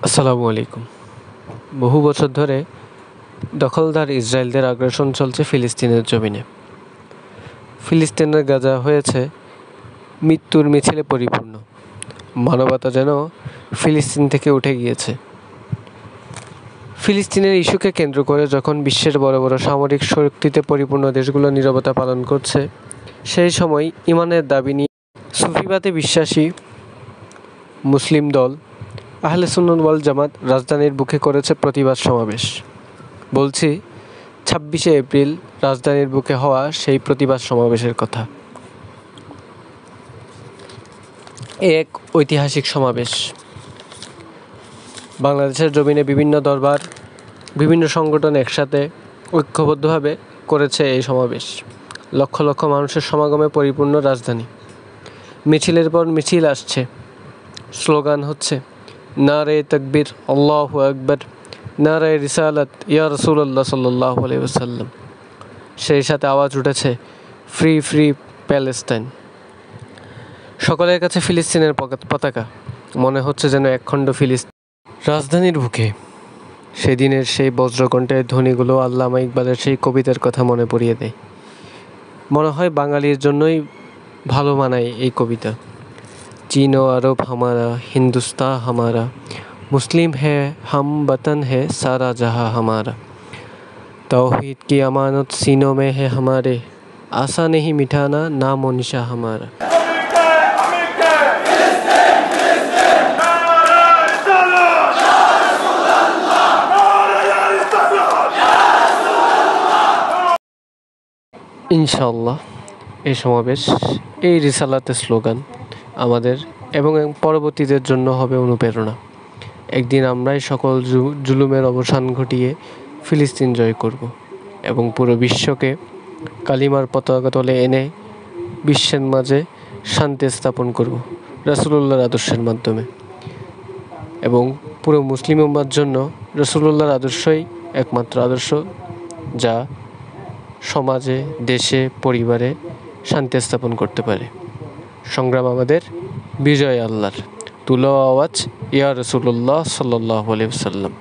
আসসালামু আলাইকুম। বহু বছর ধরে দখলদার ইসরায়েলদের আগ্রাসন চলছে ফিলিস্তিনের জমিনে। ফিলিস্তিনের গাজা হয়েছে মৃত্যুর মিছিলে পরিপূর্ণ। মানবতা যেন ফিলিস্তিন থেকে উঠে গিয়েছে। ফিলিস্তিনের ইস্যুকে কেন্দ্র করে যখন বিশ্বের বড় বড় সামরিক শক্তিতে পরিপূর্ণ দেশগুলো নীরবতা পালন করছে, সেই সময় ইমানের দাবি নিয়ে সুফিবাদে বিশ্বাসী মুসলিম দল আহলে সুন্নাত ওয়াল জামাত রাজধানীর বুকে করেছে প্রতিবাদ সমাবেশ। বলছি 26শে এপ্রিল রাজধানীর বুকে হওয়া সেই প্রতিবাদ সমাবেশের কথা। এক ঐতিহাসিক সমাবেশ। বাংলাদেশের জমিনে বিভিন্ন দরবার, বিভিন্ন সংগঠন একসাথে ঐক্যবদ্ধভাবে করেছে এই সমাবেশ। লক্ষ লক্ষ মানুষের সমাগমে পরিপূর্ণ রাজধানী। মিছিলের পর মিছিল আসছে, স্লোগান হচ্ছে নারে তাকবীর, আল্লাহু আকবার, নারে রিসালাত, ইয়া রাসূলুল্লাহ সাল্লাল্লাহু আলাইহি ওয়াসাল্লাম। সেই সাথে আওয়াজ উঠেছে ফ্রি ফ্রি প্যালেস্টাইন। সকলের কাছে ফিলিস্তিনের পতাকা মনে হচ্ছে যেন একখণ্ড ফিলিস্তিন। রাজধানীর বুকে সেদিনের সেই বজ্রকণ্ঠের ধ্বনিগুলো আল্লামা ইকবালের সেই কবিতার কথা মনে পড়িয়ে দেয়। মনে হয় বাঙালির জন্যই ভালো মানায় এই কবিতা। चीन और अरब हमारा, हिंदुस्तान हमारा, मुस्लिम है हम, वतन है सारा जहां हमारा, तौहीद की अमानत सीनों में है हमारे, आशा नहीं मिटाना नाम और निशा हमारा। ইনশাআল্লাহ এই সমাবেশ, এই রিসালাতের স্লোগান আমাদের এবং পরবর্তীদের জন্য হবে অনুপ্রেরণা। একদিন আমরাই সকল জুলুমের অবসান ঘটিয়ে ফিলিস্তিন জয় করব এবং পুরো বিশ্বকে কালিমার পতাকা তলে এনে বিশ্বের মাঝে শান্তি স্থাপন করব রাসূলুল্লাহর আদর্শের মাধ্যমে। এবং পুরো মুসলিম উম্মার জন্য রাসূলুল্লাহর আদর্শই একমাত্র আদর্শ, যা সমাজে, দেশে, পরিবারে শান্তি স্থাপন করতে পারে। সংগ্রাম আমাদের, বিজয় আল্লাহর। তুলো আওয়াজ, ইয়া রাসূলুল্লাহ সাল্লাল্লাহু আলাইহি ওয়াসাল্লাম।